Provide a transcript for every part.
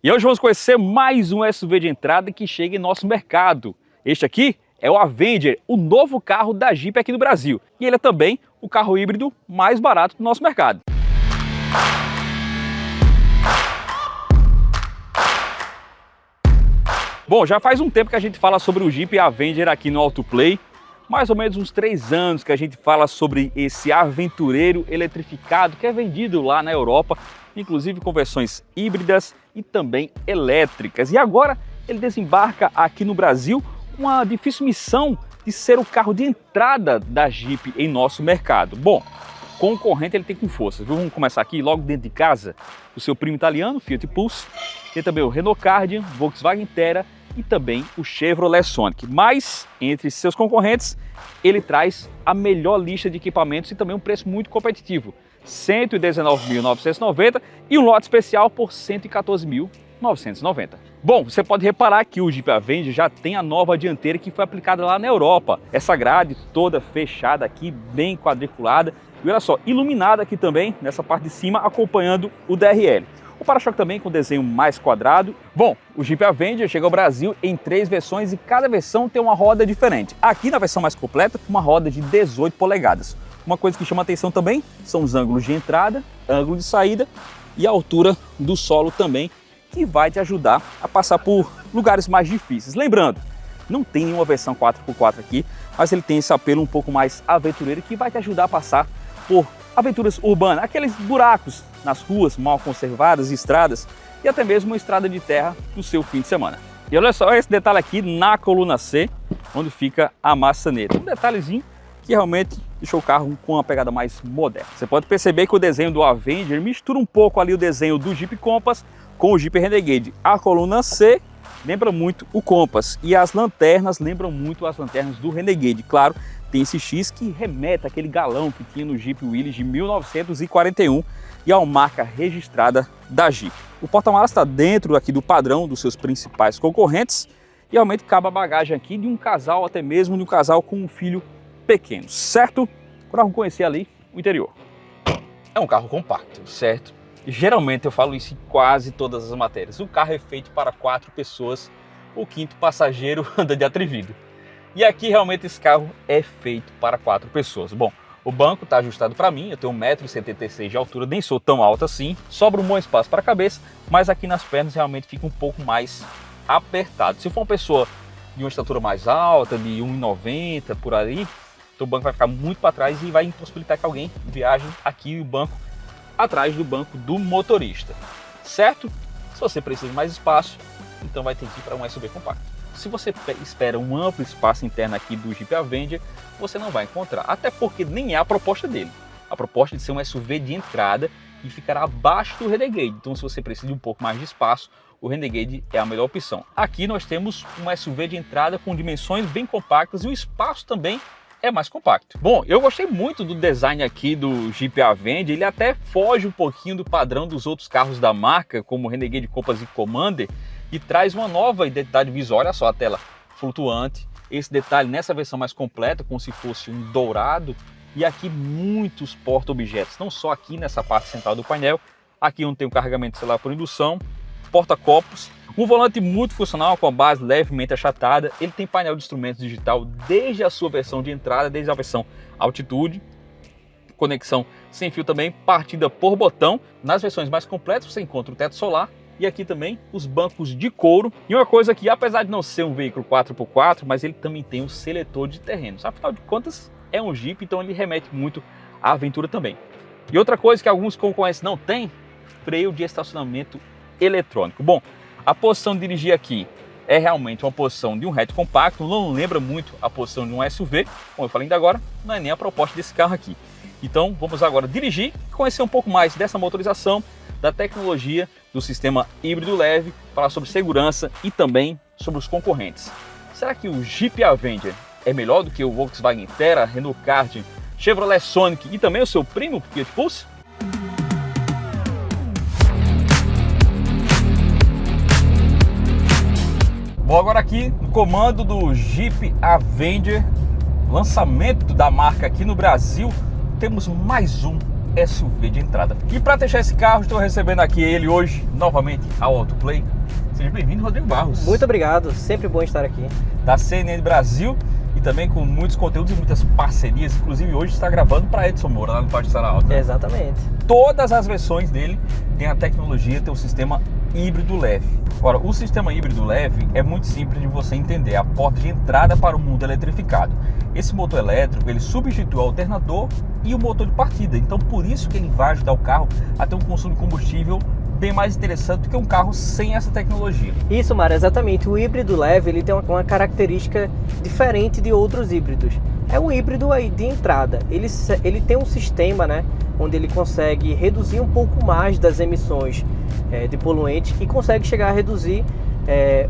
E hoje vamos conhecer mais um SUV de entrada que chega em nosso mercado. Este aqui é o Avenger, o novo carro da Jeep aqui no Brasil. E ele é também o carro híbrido mais barato do nosso mercado. Bom, já faz um tempo que a gente fala sobre o Jeep Avenger aqui no Autoplay. Mais ou menos uns 3 anos que a gente fala sobre esse aventureiro eletrificado que é vendido lá na Europa, inclusive com versões híbridas e também elétricas. E agora ele desembarca aqui no Brasil com a difícil missão de ser o carro de entrada da Jeep em nosso mercado. Bom, concorrente ele tem com força. Vamos começar aqui logo dentro de casa. O seu primo italiano, Fiat Pulse, tem também o Renault Kardian, Volkswagen Terra e também o Chevrolet Sonic. Mas, entre seus concorrentes, ele traz a melhor lista de equipamentos e também um preço muito competitivo. R$ 119.990 e um lote especial por R$ 114.990. Bom, você pode reparar que o Jeep Avenger já tem a nova dianteira que foi aplicada lá na Europa. Essa grade toda fechada aqui, bem quadriculada. E olha só, iluminada aqui também, nessa parte de cima, acompanhando o DRL. O para-choque também com desenho mais quadrado. Bom, o Jeep Avenger chega ao Brasil em 3 versões e cada versão tem uma roda diferente. Aqui na versão mais completa, uma roda de 18 polegadas. Uma coisa que chama atenção também são os ângulos de entrada, ângulo de saída e a altura do solo também, que vai te ajudar a passar por lugares mais difíceis. Lembrando, não tem nenhuma versão 4x4 aqui, mas ele tem esse apelo um pouco mais aventureiro que vai te ajudar a passar por aventuras urbanas, aqueles buracos nas ruas mal conservadas, estradas e até mesmo uma estrada de terra no seu fim de semana. E olha só esse detalhe aqui na coluna C, onde fica a maçaneta. Um detalhezinho que realmente deixou o carro com uma pegada mais moderna. Você pode perceber que o desenho do Avenger mistura um pouco ali o desenho do Jeep Compass com o Jeep Renegade. A coluna C lembra muito o Compass e as lanternas lembram muito as lanternas do Renegade. Claro, tem esse X que remete àquele galão que tinha no Jeep Willys de 1941 e é uma marca registrada da Jeep. O porta-malas está dentro aqui do padrão dos seus principais concorrentes e realmente cabe a bagagem aqui de um casal, até mesmo de um casal com um filho pequeno, certo? Para conhecer ali o interior. É um carro compacto, certo? Geralmente eu falo isso em quase todas as matérias. O carro é feito para 4 pessoas, o 5º passageiro anda de atrevido. E aqui realmente esse carro é feito para 4 pessoas. Bom, o banco está ajustado para mim, eu tenho 1,76 m de altura, nem sou tão alto assim. Sobra um bom espaço para a cabeça, mas aqui nas pernas realmente fica um pouco mais apertado. Se for uma pessoa de uma estatura mais alta, de 1,90 m por aí, então o banco vai ficar muito para trás e vai impossibilitar que alguém viaje aqui o banco atrás do banco do motorista, certo? Se você precisa de mais espaço, então vai ter que ir para um SUV compacto. Se você espera um amplo espaço interno aqui do Jeep Avenger, você não vai encontrar, até porque nem é a proposta dele. A proposta é de ser um SUV de entrada e ficará abaixo do Renegade. Então, se você precisa de um pouco mais de espaço, o Renegade é a melhor opção. Aqui nós temos um SUV de entrada com dimensões bem compactas e o espaço também é mais compacto. Bom, eu gostei muito do design aqui do Jeep Avenger, ele até foge um pouquinho do padrão dos outros carros da marca, como o Renegade Compass e Commander, e traz uma nova identidade visual. Olha só a tela flutuante, esse detalhe nessa versão mais completa, como se fosse um dourado, e aqui muitos porta-objetos, não só aqui nessa parte central do painel, aqui onde tem o carregamento de celular por indução, porta-copos, um volante multifuncional com a base levemente achatada. Ele tem painel de instrumentos digital desde a sua versão de entrada, desde a versão altitude, conexão sem fio também, partida por botão. Nas versões mais completas você encontra o teto solar e aqui também os bancos de couro. E uma coisa que, apesar de não ser um veículo 4x4, mas ele também tem um seletor de terrenos. Afinal de contas é um Jeep, então ele remete muito à aventura também. E outra coisa que alguns concorrentes não têm, freio de estacionamento eletrônico. Bom, a posição de dirigir aqui é realmente uma posição de um hatch compacto, não lembra muito a posição de um SUV, como eu falei ainda agora, não é nem a proposta desse carro aqui. Então vamos agora dirigir e conhecer um pouco mais dessa motorização, da tecnologia, do sistema híbrido leve, falar sobre segurança e também sobre os concorrentes. Será que o Jeep Avenger é melhor do que o Volkswagen Terra, Renault Kardian, Chevrolet Sonic e também o seu primo Fiat Pulse? Bom, agora aqui no comando do Jeep Avenger, lançamento da marca aqui no Brasil, temos mais um SUV de entrada. E para testar esse carro, estou recebendo aqui ele hoje, novamente, ao Autoplay. Seja bem-vindo, Rodrigo Barros. Muito obrigado, sempre bom estar aqui. Da CNN Brasil e também com muitos conteúdos e muitas parcerias. Inclusive hoje está gravando para Edson Moura, lá no Parque Sarau. Exatamente. Todas as versões dele têm a tecnologia, tem o sistema híbrido leve. Agora, o sistema híbrido leve é muito simples de você entender, é a porta de entrada para o mundo eletrificado. Esse motor elétrico, ele substitui o alternador e o motor de partida. Então, por isso que ele vai ajudar o carro a ter um consumo de combustível bem mais interessante do que um carro sem essa tecnologia. Isso, Mário, exatamente. O híbrido leve ele tem uma característica diferente de outros híbridos. É um híbrido aí de entrada. Ele tem um sistema, né, onde ele consegue reduzir um pouco mais das emissões de poluentes e consegue chegar a reduzir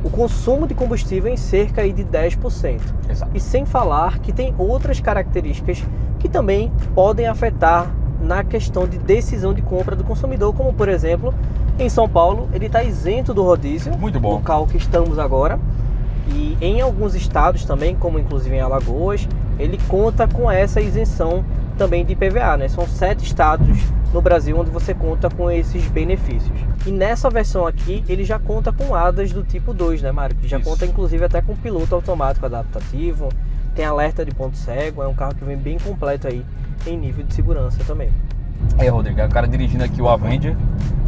o consumo de combustível em cerca aí de 10%. Exato. E sem falar que tem outras características que também podem afetar na questão de decisão de compra do consumidor, como por exemplo, em São Paulo, ele está isento do rodízio, muito bom, local que estamos agora, e em alguns estados também, como inclusive em Alagoas, ele conta com essa isenção também de IPVA, né? São 7 estados no Brasil onde você conta com esses benefícios. E nessa versão aqui, ele já conta com ADAS do tipo 2, né, Mário? Que já conta inclusive até com piloto automático adaptativo, tem alerta de ponto cego, é um carro que vem bem completo aí em nível de segurança também. Rodrigo, o cara dirigindo aqui o Avenger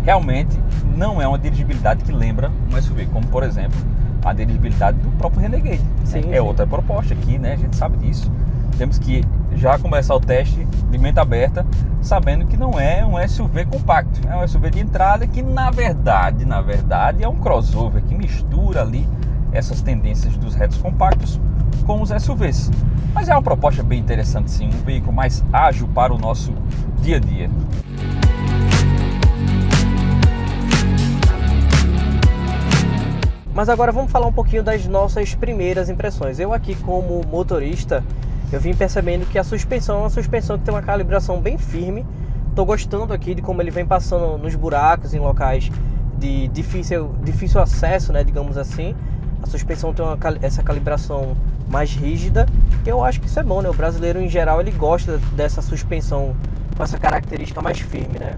realmente não é uma dirigibilidade que lembra um SUV, como por exemplo a dirigibilidade do próprio Renegade. Sim, é outra proposta aqui, né? A gente sabe disso. Temos que já começar o teste de mente aberta, sabendo que não é um SUV compacto, é um SUV de entrada que na verdade é um crossover que mistura ali essas tendências dos hatches compactos com os SUVs. Mas é uma proposta bem interessante sim, um veículo mais ágil para o nosso dia a dia. Mas agora vamos falar um pouquinho das nossas primeiras impressões. Eu aqui como motorista, eu vim percebendo que a suspensão é uma suspensão que tem uma calibração bem firme. Estou gostando aqui de como ele vem passando nos buracos, em locais de difícil acesso, né, digamos assim. A suspensão tem essa calibração mais rígida. Eu acho que isso é bom, né? O brasileiro em geral ele gosta dessa suspensão com essa característica mais firme, né?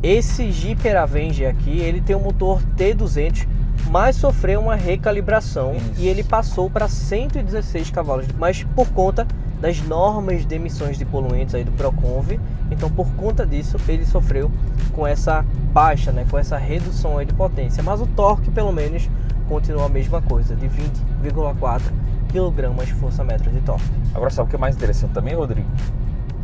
Esse Jeep Avenger aqui, ele tem um motor T200, mas sofreu uma recalibração e ele passou para 116 cavalos, mas por conta das normas de emissões de poluentes aí do Proconv. Então, por conta disso, ele sofreu com essa baixa, né, com essa redução aí de potência, mas o torque pelo menos continua a mesma coisa, de 20,4 kgfm de torque. Agora, sabe o que é mais interessante também, Rodrigo?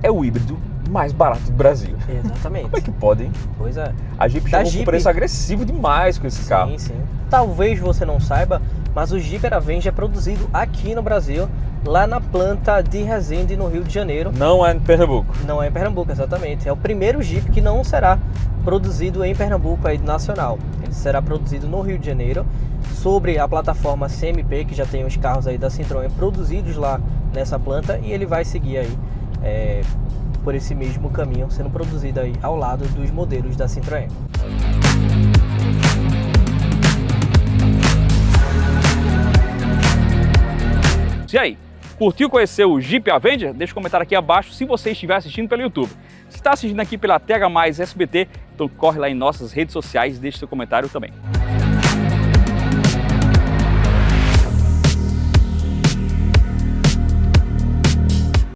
É o híbrido mais barato do Brasil. Exatamente. Como é que pode, hein? Pois é. A Jeep chegou com preço agressivo demais com esse carro. Sim. Talvez você não saiba, mas o Jeep Avenger é produzido aqui no Brasil, lá na planta de Resende, no Rio de Janeiro. Não é em Pernambuco. Não é em Pernambuco, exatamente. É o primeiro Jeep que não será produzido em Pernambuco aí nacional. Ele será produzido no Rio de Janeiro, sobre a plataforma CMP, que já tem os carros aí da Citroën produzidos lá nessa planta, e ele vai seguir aí por esse mesmo caminho, sendo produzido aí ao lado dos modelos da Citroën. E aí, curtiu conhecer o Jeep Avenger? Deixa um comentário aqui abaixo se você estiver assistindo pelo YouTube. Se está assistindo aqui pela TH+SBT, então corre lá em nossas redes sociais e deixe seu comentário também.